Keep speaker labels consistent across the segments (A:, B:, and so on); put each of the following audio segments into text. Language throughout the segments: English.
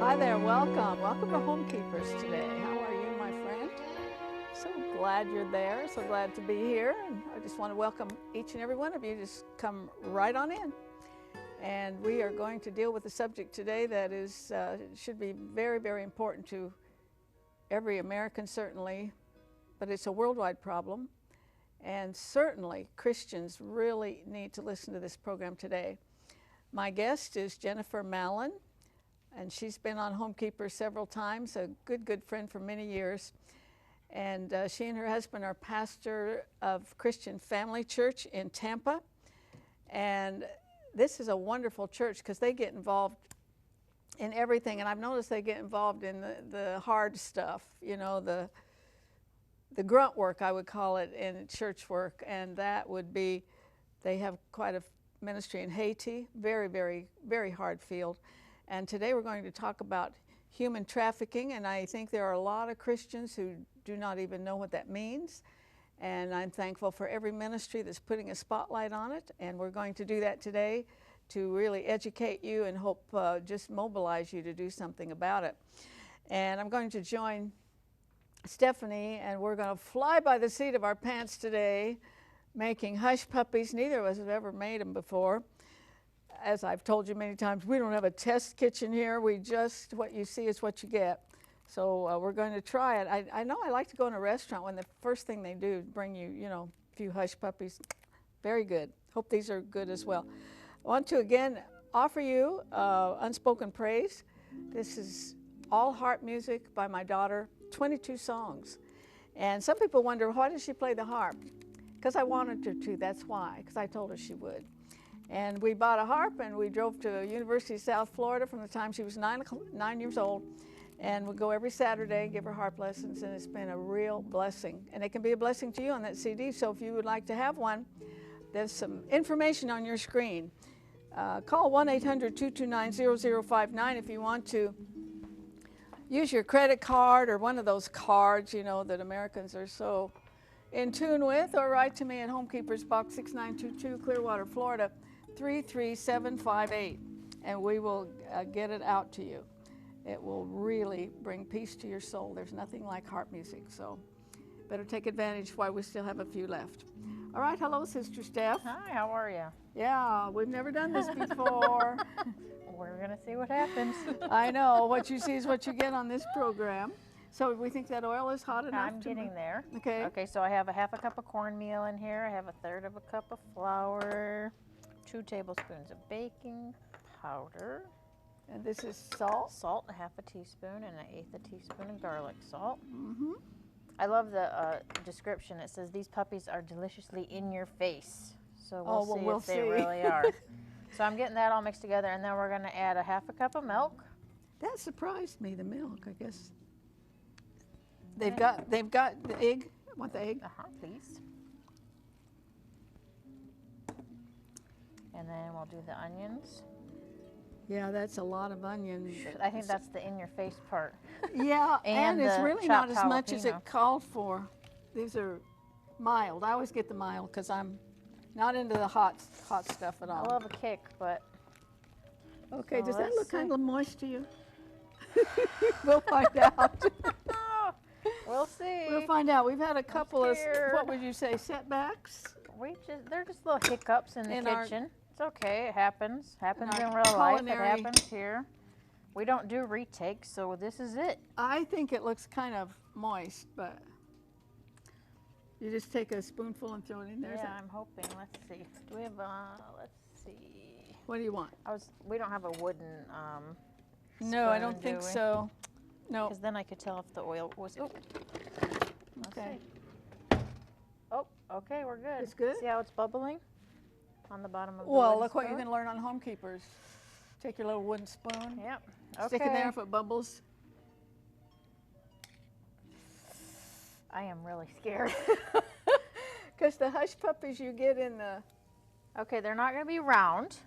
A: Hi there, welcome. Welcome to Homekeepers today. How are you, my friend? So glad you're there, so glad to be here. And I just want to welcome each and every one of you. Just come right on in. And we are going to deal with a subject today that is should be very, very important to every American, certainly, but it's a worldwide problem. And certainly Christians really need to listen to this program today. My guest is Jennifer Mallan, and she's been on Homekeepers several times, a good friend for many years. And she and her husband are pastor of Christian Family Church in Tampa. And this is a wonderful church because they get involved in everything. And I've noticed they get involved in the hard stuff, you know, the grunt work, I would call it, in church work. And that would be, they have quite a ministry in Haiti, very, very, very hard field. And today we're going to talk about human trafficking, and I think there are a lot of Christians who do not even know what that means. And I'm thankful for every ministry that's putting a spotlight on it, and we're going to do that today to really educate you and hope just mobilize you to do something about it. And I'm going to join Stephanie, and we're going to fly by the seat of our pants today, making hush puppies. Neither of us have ever made them before. As I've told you many times, we don't have a test kitchen here. We just, what you see is what you get. So we're going to try it. I know I like to go in a restaurant when the first thing they do is bring you, you know, a few hush puppies. Very good. Hope these are good as well. I want to again offer you Unspoken Praise. This is all harp music by my daughter, 22 songs. And some people wonder, why does she play the harp? Because I wanted her to, that's why, because I told her she would. And we bought a harp and we drove to University of South Florida from the time she was 9 years old. And we'd go every Saturday, give her harp lessons, and it's been a real blessing. And it can be a blessing to you on that CD, so if you would like to have one, there's some information on your screen. Call 1-800-229-0059 if you want to use your credit card or one of those cards, you know, that Americans are so in tune with, or write to me at Homekeepers, Box 6922, Clearwater, Florida, 33758, and we will get it out to you. It will really bring peace to your soul. There's nothing like harp music, so better take advantage while we still have a few left. All right, hello, Sister Steph.
B: Hi, how are you?
A: Yeah, we've never done this before.
B: We're going to see what happens.
A: I know, what you see is what you get on this program. So we think that oil is hot enough?
B: I'm getting there.
A: Okay.
B: Okay, so I have a half a cup of cornmeal in here. I have a third of a cup of flour, 2 tablespoons of baking powder.
A: And this is salt?
B: Salt, a half a teaspoon, and 1/8 a teaspoon of garlic salt.
A: Mm-hmm.
B: I love the description. It says these puppies are deliciously in your face. So we'll see if they really are. So I'm getting that all mixed together, and then we're going to add a half a cup of milk.
A: That surprised me, the milk, I guess. They've got the egg. Want the egg?
B: Please. And then we'll do the onions.
A: Yeah, that's a lot of onions.
B: I think that's the in-your-face part.
A: Yeah, and it's really not as much as it
B: jalapeno.
A: called for. These are mild. I always get the mild because I'm not into the hot stuff at all.
B: I love a kick, but...
A: Okay,
B: so
A: does that look
B: see.
A: kind of moist to you? We'll find out.
B: We'll see.
A: We'll find out. We've had a couple of,
B: scared.
A: what would you say, setbacks?
B: They're just little hiccups in the kitchen. It's okay, it happens. Happens in real life, it happens here. We don't do retakes, so this is it.
A: I think it looks kind of moist, but you just take a spoonful and throw it in there.
B: Yeah, I'm hoping. Let's see. Do we have, let's see.
A: What do you want?
B: We don't have a wooden
A: No, I
B: spoon,
A: don't think
B: do we?
A: so. No.
B: Because then I could tell if the oil was,
A: Okay.
B: Oh, okay, we're good.
A: It's good?
B: See how it's bubbling on the bottom of the
A: Well,
B: wooden
A: look what you
B: spoon?
A: can learn on Homekeepers. Take your little wooden spoon.
B: Yep. Okay.
A: Stick it there if it bubbles.
B: I am really scared.
A: Because the hush puppies you get in the...
B: Okay, they're not going to be round,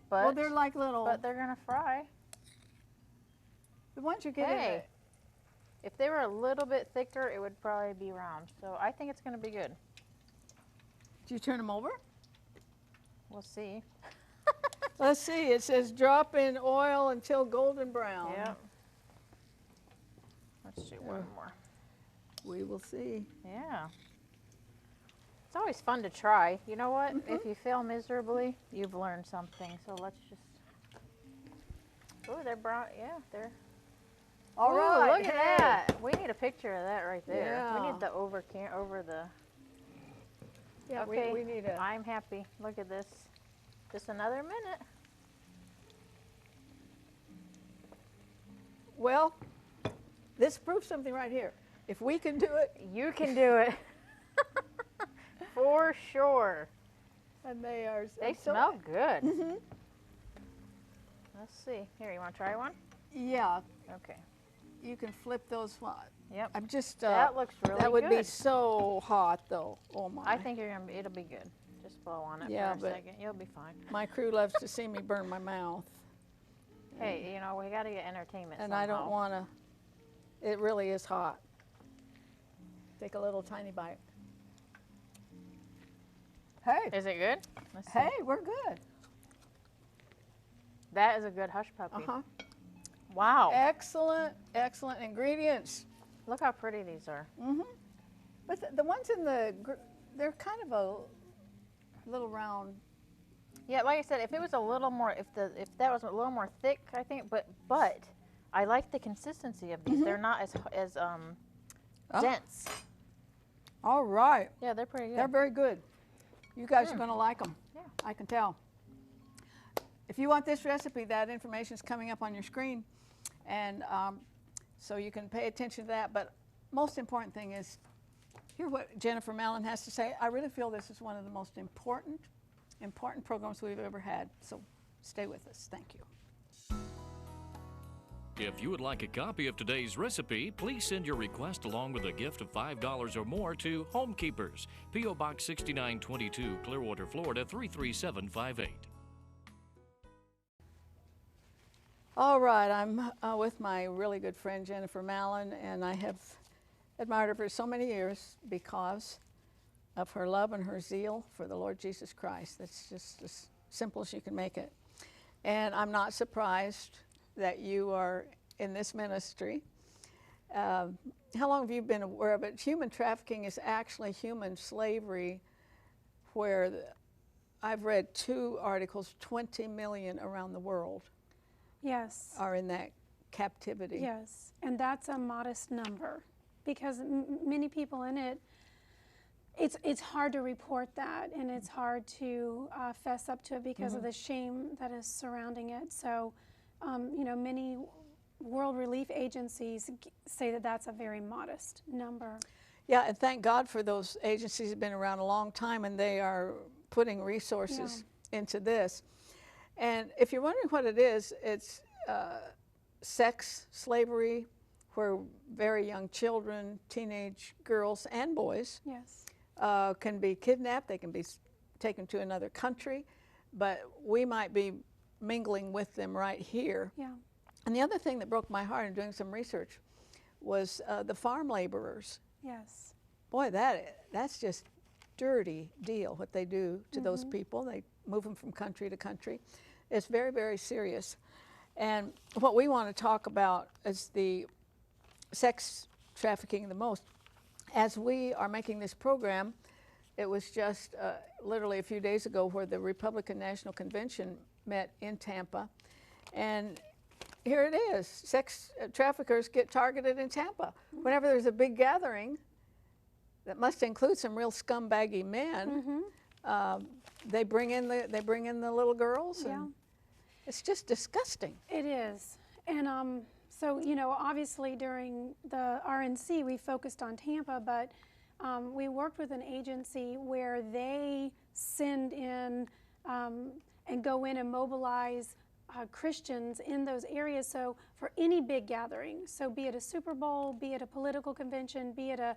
B: but...
A: Well, they're like little...
B: But they're going to fry.
A: The ones you get in
B: Hey, if they were a little bit thicker, it would probably be round. So I think it's going to be good.
A: Do you turn them over?
B: We'll see.
A: Let's see. It says drop in oil until golden brown.
B: Yep. Let's do one more.
A: We will see.
B: Yeah. It's always fun to try. You know what? If you fail miserably, you've learned something. So let's just. Oh, they're brown. Yeah, they're.
A: All right.
B: Look at that. We need a picture of that right there.
A: Yeah.
B: We need the over the.
A: Yeah,
B: Okay.
A: we need a.
B: I'm happy. Look at this. Just another minute.
A: Well, this proves something right here. If we can do it,
B: you can do it. For sure.
A: And they are.
B: They smell good. Let's see. Here, you want to try one?
A: Yeah.
B: Okay.
A: You can flip those.
B: Yep.
A: I'm just.
B: That looks really good.
A: That would be so hot, though. Oh my.
B: I think it'll be good. Just blow on it for a second. You'll be fine.
A: My crew loves to see me burn my mouth.
B: Hey, you know, we got to get entertainment
A: And
B: somehow.
A: I don't want to. It really is hot. Take a little tiny bite. Hey.
B: Is it good? Let's see.
A: Hey, we're good.
B: That is a good hush puppy.
A: Uh-huh.
B: Wow.
A: Excellent, excellent ingredients.
B: Look how pretty these are.
A: But the ones in they're kind of a little round.
B: Yeah, like I said, if it was a little more, if that was a little more thick, I think. But I like the consistency of these. They're not as dense.
A: All right.
B: Yeah, they're pretty good.
A: They're very good. You guys are going to like them.
B: Yeah.
A: I can tell. If you want this recipe, that information is coming up on your screen. And so you can pay attention to that. But most important thing is hear what Jennifer Mallan has to say. I really feel this is one of the most important programs we've ever had. So stay with us. Thank you.
C: If you would like a copy of today's recipe, please send your request along with a gift of $5 or more to Homekeepers, P.O. Box 6922, Clearwater, Florida 33758.
A: All right, I'm with my really good friend Jennifer Mallan, and I have admired her for so many years because of her love and her zeal for the Lord Jesus Christ. That's just as simple as you can make it. And I'm not surprised that you are in this ministry. How long have you been aware of it? Human trafficking is actually human slavery, where I've read 2 articles, 20 million around the world.
D: Yes.
A: Are in that captivity.
D: Yes, and that's a modest number because many people in it, it's hard to report that, and it's hard to fess up to it because of the shame that is surrounding it. So, you know, many world relief agencies say that that's a very modest number.
A: Yeah, and thank God for those agencies that have been around a long time, and they are putting resources into this. And if you're wondering what it is, it's sex slavery, where very young children, teenage girls and boys can be kidnapped. They can be taken to another country, but we might be mingling with them right here.
D: Yeah.
A: And the other thing that broke my heart in doing some research was the farm laborers.
D: Yes.
A: Boy, that's just dirty deal what they do to those people. They move them from country to country. It's very, very serious. And what we want to talk about is the sex trafficking the most. As we are making this program, it was just literally a few days ago where the Republican National Convention met in Tampa. And here it is. Sex traffickers get targeted in Tampa. Whenever there's a big gathering that must include some real scumbaggy men, they bring in the little girls. And it's just disgusting.
D: It is. And so, you know, obviously during the RNC we focused on Tampa, but we worked with an agency where they send in and go in and mobilize Christians in those areas. So for any big gathering, so be it a Super Bowl, be it a political convention, be it a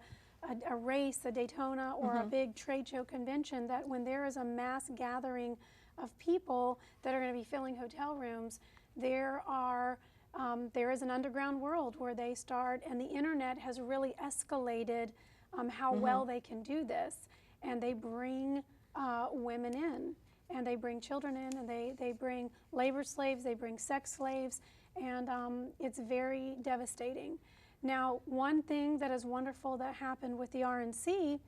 D: race, a Daytona, or a big trade show convention, that when there is a mass gathering of people that are going to be filling hotel rooms, there is an underground world where they start, and the internet has really escalated how well they can do this, and they bring women in, and they bring children in, and they bring labor slaves, they bring sex slaves, and it's very devastating. Now, one thing that is wonderful that happened with the RNC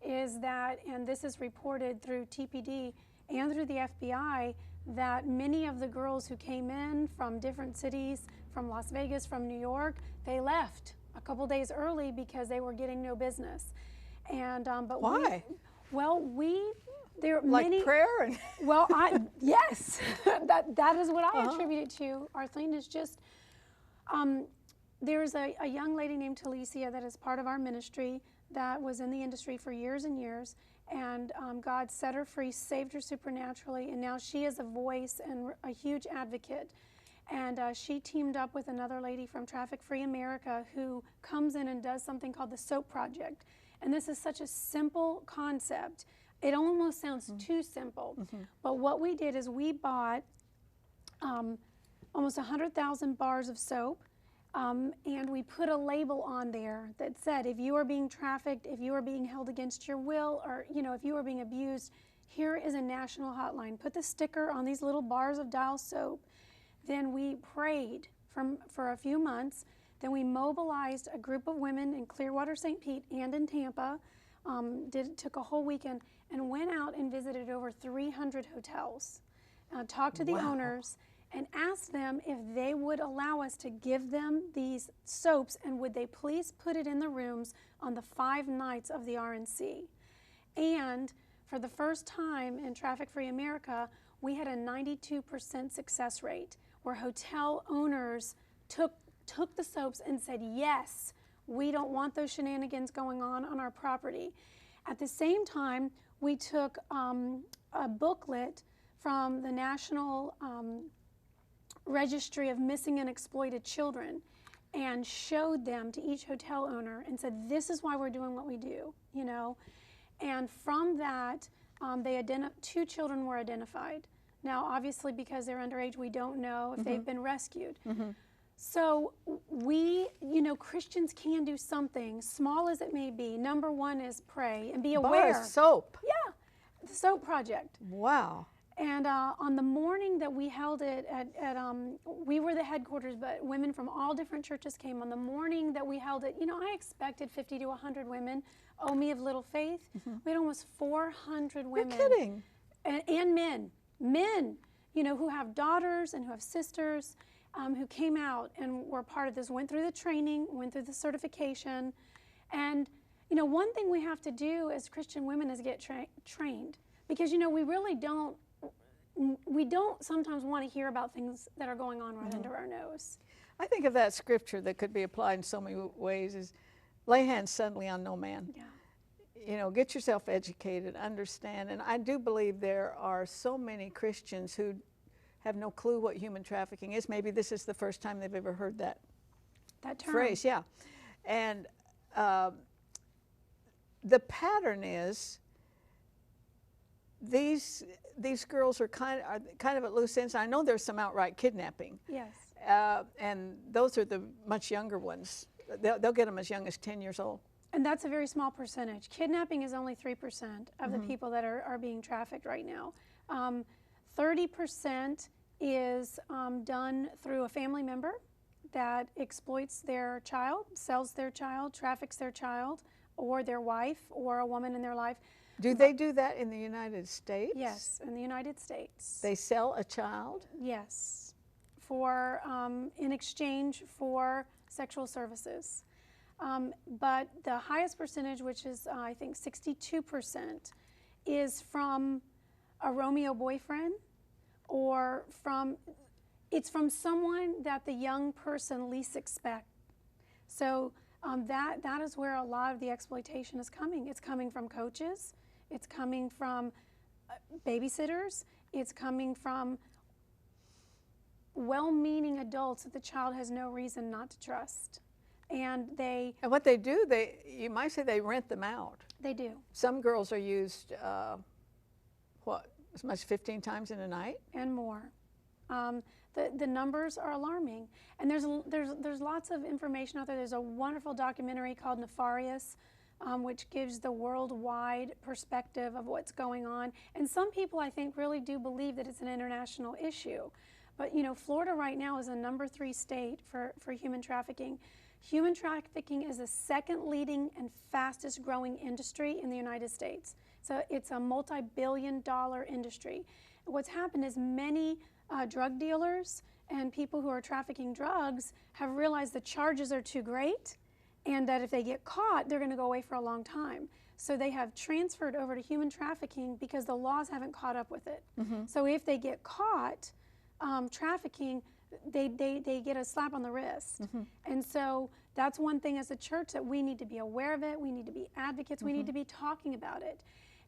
D: is that, and this is reported through TPD and through the FBI, that many of the girls who came in from different cities, from Las Vegas, from New York, they left a couple days early because they were getting no business. And but
A: why?
D: There are
A: like
D: many
A: prayer and
D: well, yes, that is what I attribute it to. Arthelene is just there's a young lady named Talicia that is part of our ministry that was in the industry for years and years, and God set her free, saved her supernaturally, and now she is a voice and a huge advocate. And she teamed up with another lady from Traffic Free America who comes in and does something called the Soap Project. And this is such a simple concept. It almost sounds too simple. But what we did is we bought almost 100,000 bars of soap, and we put a label on there that said, if you are being trafficked, if you are being held against your will, or if you are being abused, here is a national hotline. Put the sticker on these little bars of Dial soap. Then we prayed for a few months. Then we mobilized a group of women in Clearwater, St. Pete, and in Tampa. Took a whole weekend and went out and visited over 300 hotels. Talked to the owners and asked them if they would allow us to give them these soaps and would they please put it in the rooms on the 5 nights of the RNC. And for the first time in Traffic Free America, we had a 92% success rate where hotel owners took the soaps and said, yes, we don't want those shenanigans going on our property. At the same time, we took a booklet from the National Registry of Missing and Exploited Children and showed them to each hotel owner and said, this is why we're doing what we do, And from that, 2 children were identified. Now, obviously, because they're underage, we don't know if they've been rescued. So we, Christians can do something, small as it may be. Number one is pray and be aware.
A: Bar soap.
D: Yeah, the Soap Project.
A: Wow.
D: And on the morning that we held it we were the headquarters, but women from all different churches came. On the morning that we held it, I expected 50 to 100 women. Oh, me of little faith. We had almost 400 women.
A: You're kidding.
D: And men, who have daughters and who have sisters, who came out and were part of this, went through the training, went through the certification. And, one thing we have to do as Christian women is get trained. Because, we really don't sometimes want to hear about things that are going on right under our nose.
A: I think of that scripture that could be applied in so many ways is lay hands suddenly on no man.
D: Yeah.
A: Get yourself educated, understand. And I do believe there are so many Christians who have no clue what human trafficking is. Maybe this is the first time they've ever heard that
D: term.
A: Phrase. Yeah. And the pattern is these girls are kind of at loose ends. I know there's some outright kidnapping.
D: Yes.
A: And those are the much younger ones. They'll get them as young as 10 years old.
D: And that's a very small percentage. Kidnapping is only 3% of the people that are being trafficked right now. 30% is done through a family member that exploits their child, sells their child, traffics their child, or their wife, or a woman in their life.
A: Do they do that in the United States?
D: Yes, in the United States.
A: They sell a child?
D: Yes, in exchange for sexual services. But the highest percentage, which is I think 62%, is from a Romeo boyfriend, or it's from someone that the young person least expect. So that is where a lot of the exploitation is coming. It's coming from coaches, it's coming from babysitters, it's coming from well-meaning adults that the child has no reason not to trust. And
A: what they do, you might say they rent them out.
D: They do.
A: Some girls are used, as much as 15 times in a night?
D: And more. The numbers are alarming. And there's lots of information out there. There's a wonderful documentary called Nefarious, which gives the worldwide perspective of what's going on. And some people, I think, really do believe that it's an international issue. But, Florida right now is a number 3 state for human trafficking. Human trafficking is the second leading and fastest growing industry in the United States. So it's a multi-billion-dollar industry. What's happened is many drug dealers and people who are trafficking drugs have realized the charges are too great, and that if they get caught, they're going to go away for a long time. So they have transferred over to human trafficking because the laws haven't caught up with it. So if they get caught trafficking, they get a slap on the wrist. And so that's one thing as a church that we need to be aware of it. We need to be advocates. We need to be talking about it.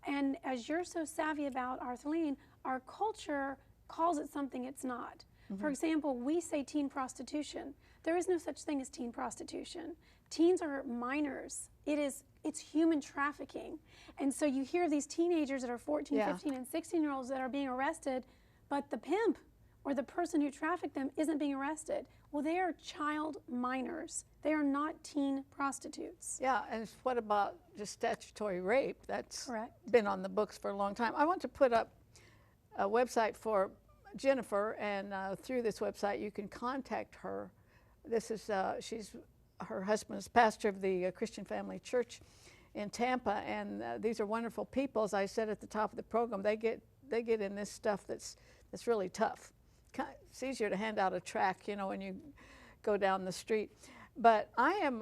D: And as you're so savvy about, Arthelene, our culture calls it something it's not. For example, we say teen prostitution. There is no such thing as teen prostitution. Teens are minors. It's human trafficking. And so you hear these teenagers that are 14, 15, and 16-year-olds that are being arrested, but the pimp or the person who trafficked them isn't being arrested. Well, they are child minors. They are not teen prostitutes.
A: Yeah, and what about just statutory rape? That's
D: correct.
A: Been on the books for a long time. I want to put up a website for Jennifer, and through this website you can contact her. This is her husband's pastor of the Christian Family Church in Tampa, and these are wonderful people. As I said at the top of the program, they get in this stuff that's really tough. It's easier to hand out a tract, you know, when you go down the street. But I've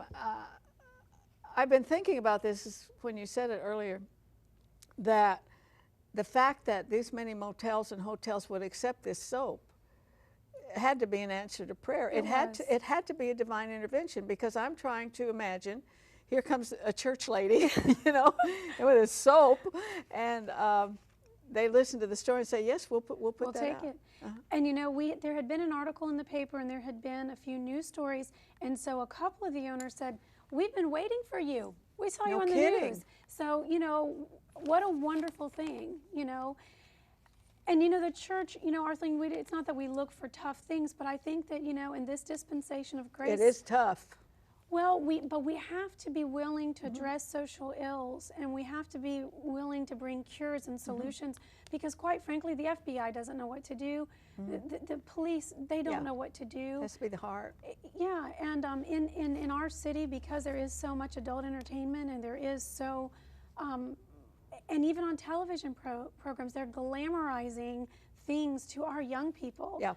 A: been thinking about this when you said it earlier, that the fact that these many motels and hotels would accept this soap had to be an answer to prayer. It had to be a divine intervention, because I'm trying to imagine, here comes a church lady, you know, with a soap, and they listen to the story and say, yes, we'll take
D: it. And you know, there had been an article in the paper, and there had been a few news stories, and so a couple of the owners said, we've been waiting for you. We saw you on the news. So, you know, what a wonderful thing, you know. And you know, the church, you know, Arthelene, it's not that we look for tough things, but I think that, you know, in this dispensation of grace,
A: it is tough.
D: Well, but we have to be willing to address social ills, and we have to be willing to bring cures and solutions, because quite frankly, the FBI doesn't know what to do. The police, they don't know what to do.
A: It has to be the heart.
D: Yeah, and in our city, because there is so much adult entertainment, and there is so, and even on television programs, they're glamorizing things to our young people.
A: Yeah.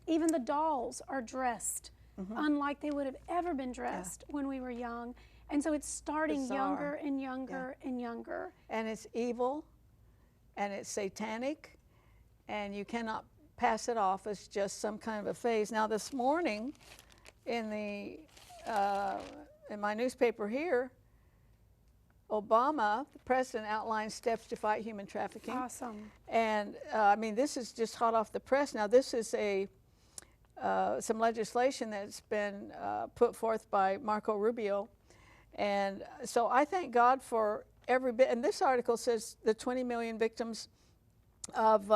D: Even the dolls are dressed unlike they would have ever been dressed when we were young. And so it's starting younger and younger and younger.
A: And it's evil, and it's satanic, and you cannot pass it off as just some kind of a phase. Now this morning, in my newspaper here, Obama, the president, outlined steps to fight human trafficking.
D: Awesome.
A: And I mean, this is just hot off the press. Now this is some legislation that's been put forth by Marco Rubio. And so I thank God for every bit. And this article says the 20 million victims of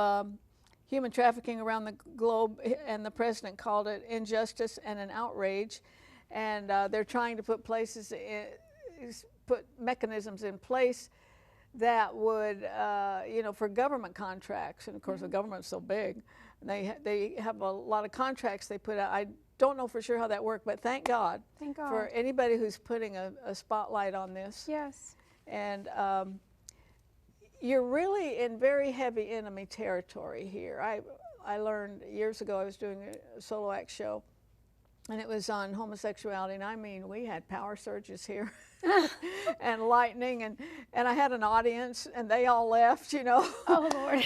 A: human trafficking around the globe, and the president called it injustice and an outrage. And they're trying to put put mechanisms in place that would, you know, for government contracts. And of course, the government's so big. They have a lot of contracts they put out. I don't know for sure how that worked, but thank God for anybody who's putting a spotlight on this.
D: Yes.
A: And you're really in very heavy enemy territory here. I learned years ago, I was doing a solo act show, and it was on homosexuality, and I mean, we had power surges here and lightning, and I had an audience, and they all left, you know.
D: Oh, Lord.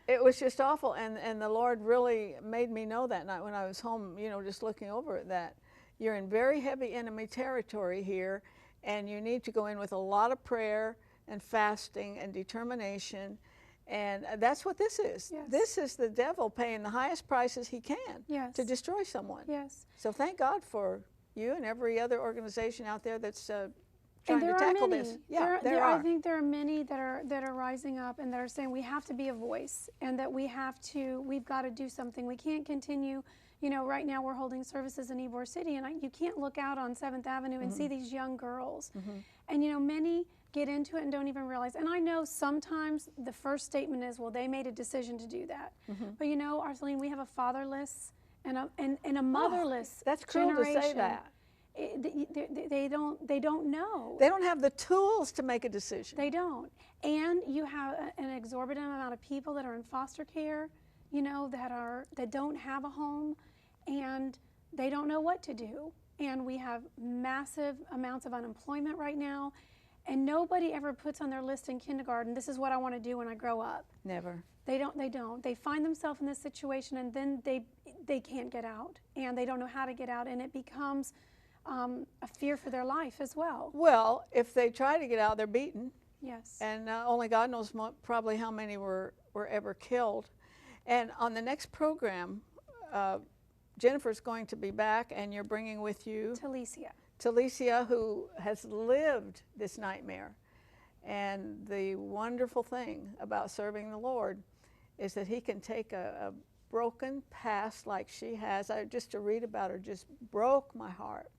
A: It was just awful, and the Lord really made me know that night when I was home, you know, just looking over it, that you're in very heavy enemy territory here, and you need to go in with a lot of prayer and fasting and determination, and that's what this is.
D: Yes.
A: This is the devil paying the highest prices he can to destroy someone.
D: Yes.
A: So thank God for you and every other organization out there that's trying to tackle this. Yeah, there are.
D: I think there are many that are rising up and that are saying we have to be a voice, and that we've got to do something. We can't continue. You know, right now we're holding services in Ybor City, and you can't look out on 7th Avenue and see these young girls. And you know, many get into it and don't even realize. And I know sometimes the first statement is, well, they made a decision to do that. But you know, Arthelene, we have a fatherless and a motherless
A: that's cruel
D: generation.
A: to say that.
D: they don't know.
A: They don't have the tools to make a decision.
D: They don't. And you have an exorbitant amount of people that are in foster care, you know, that don't have a home, and they don't know what to do. And we have massive amounts of unemployment right now, and nobody ever puts on their list in kindergarten, this is what I want to do when I grow up.
A: Never.
D: They don't. They find themselves in this situation, and then they can't get out, and they don't know how to get out, and it becomes a fear for their life as well.
A: Well, if they try to get out, they're beaten.
D: Yes.
A: And only God knows probably how many were ever killed. And on the next program, Jennifer's going to be back, and you're bringing with you Talicia, who has lived this nightmare. And the wonderful thing about serving the Lord is that he can take a broken past like she has. Just to read about her just broke my heart.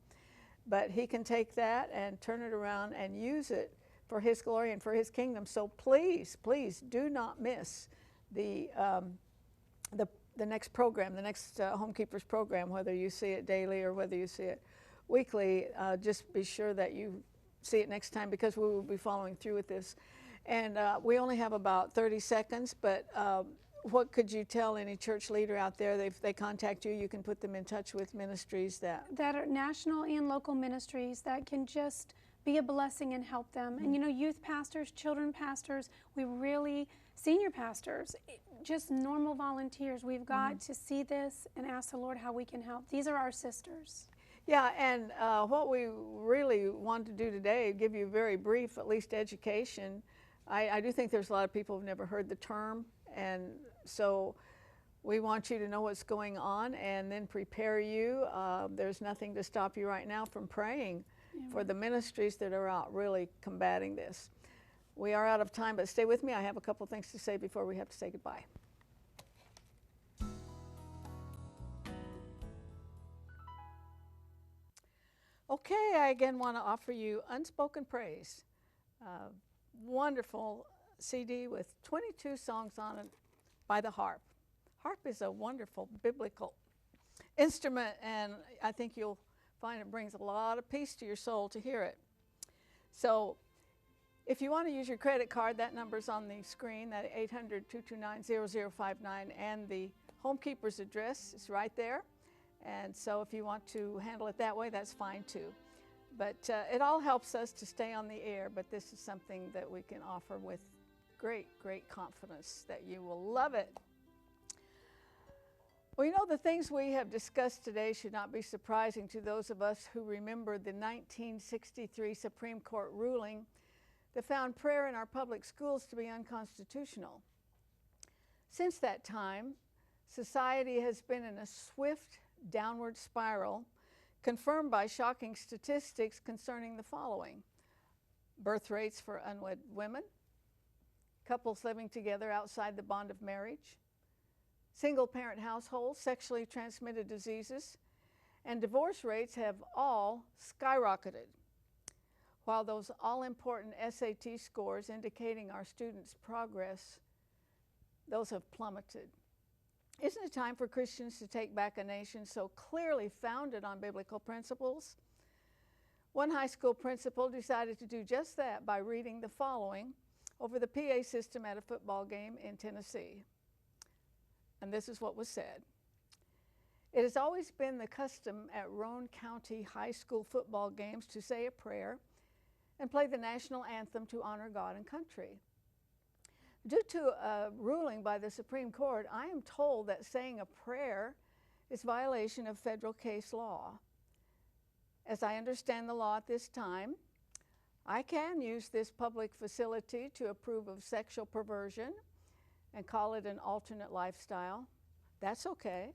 A: But he can take that and turn it around and use it for his glory and for his kingdom. So please, please do not miss the next program, the next Homekeepers program, whether you see it daily or whether you see it weekly. Just be sure that you see it next time, because we will be following through with this. And we only have about 30 seconds, but what could you tell any church leader out there? If they contact you, you can put them in touch with ministries that are national and local ministries that can just be a blessing and help them. And you know, youth pastors, children pastors, senior pastors, just normal volunteers, we've got to see this and ask the Lord how we can help. These are our sisters. Yeah, and what we really want to do today, give you a very brief, at least education. I do think there's a lot of people who've never heard the term, and so we want you to know what's going on and then prepare you. There's nothing to stop you right now from praying for the ministries that are out really combating this. We are out of time, but stay with me. I have a couple things to say before we have to say goodbye. Okay, I again want to offer you Unspoken Praise. Wonderful CD with 22 songs on it by the harp. Harp is a wonderful biblical instrument, and I think you'll find it brings a lot of peace to your soul to hear it. So if you want to use your credit card, that number's on the screen, that 800-229-0059, and the Homekeepers address is right there. And so if you want to handle it that way, that's fine too. But it all helps us to stay on the air, but this is something that we can offer with great, great confidence that you will love it. Well, you know, the things we have discussed today should not be surprising to those of us who remember the 1963 Supreme Court ruling that found prayer in our public schools to be unconstitutional. Since that time, society has been in a swift downward spiral, confirmed by shocking statistics concerning the following: birth rates for unwed women, couples living together outside the bond of marriage, single-parent households, sexually transmitted diseases, and divorce rates have all skyrocketed, while those all-important SAT scores indicating our students' progress, those have plummeted. Isn't it time for Christians to take back a nation so clearly founded on biblical principles? One high school principal decided to do just that by reading the following over the PA system at a football game in Tennessee. And this is what was said. It has always been the custom at Roane County high school football games to say a prayer and play the national anthem to honor God and country. Due to a ruling by the Supreme Court, I am told that saying a prayer is violation of federal case law. As I understand the law at this time, I can use this public facility to approve of sexual perversion and call it an alternate lifestyle. That's okay.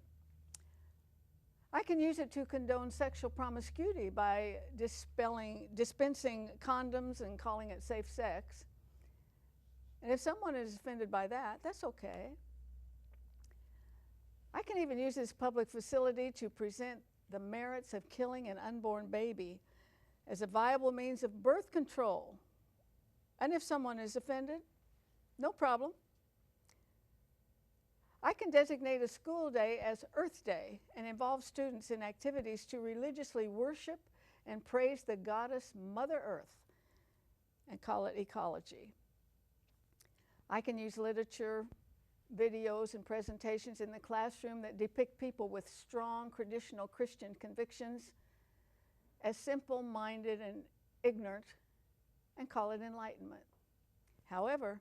A: I can use it to condone sexual promiscuity by dispensing condoms and calling it safe sex. And if someone is offended by that, that's okay. I can even use this public facility to present the merits of killing an unborn baby as a viable means of birth control. And if someone is offended, no problem. I can designate a school day as Earth Day and involve students in activities to religiously worship and praise the goddess Mother Earth and call it ecology. I can use literature, videos, and presentations in the classroom that depict people with strong traditional Christian convictions as simple-minded and ignorant and call it enlightenment. However,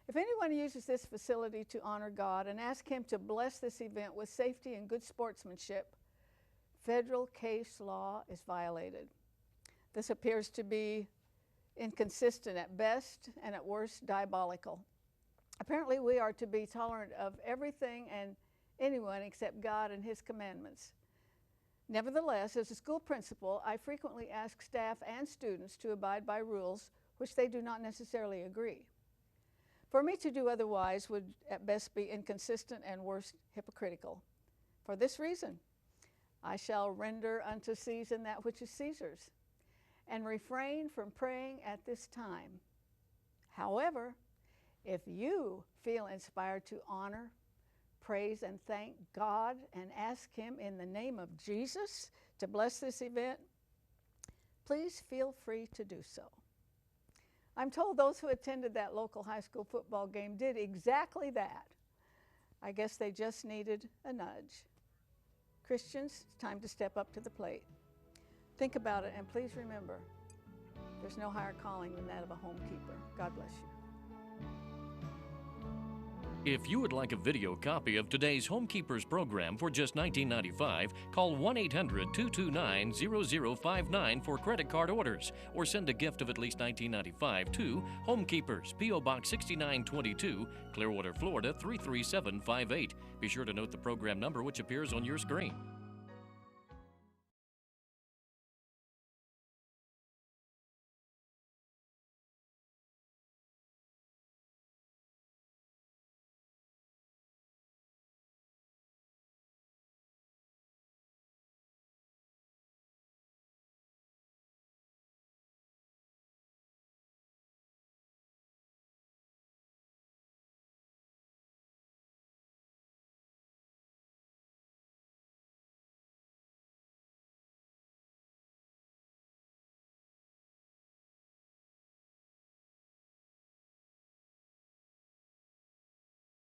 A: if anyone uses this facility to honor God and ask Him to bless this event with safety and good sportsmanship, federal case law is violated. This appears to be inconsistent at best and at worst diabolical. Apparently we are to be tolerant of everything and anyone except God and His commandments. Nevertheless, as a school principal, I frequently ask staff and students to abide by rules which they do not necessarily agree. For me to do otherwise would at best be inconsistent and worse, hypocritical. For this reason, I shall render unto Caesar that which is Caesar's, and refrain from praying at this time. However, if you feel inspired to honor, praise, and thank God and ask Him in the name of Jesus to bless this event, please feel free to do so. I'm told those who attended that local high school football game did exactly that. I guess they just needed a nudge. Christians, it's time to step up to the plate. Think about it, and please remember, there's no higher calling than that of a homekeeper. God bless you.
C: If you would like a video copy of today's Homekeepers program for just $19.95, call 1-800-229-0059 for credit card orders, or send a gift of at least $19.95 to Homekeepers, P.O. Box 6922, Clearwater, Florida 33758. Be sure to note the program number which appears on your screen.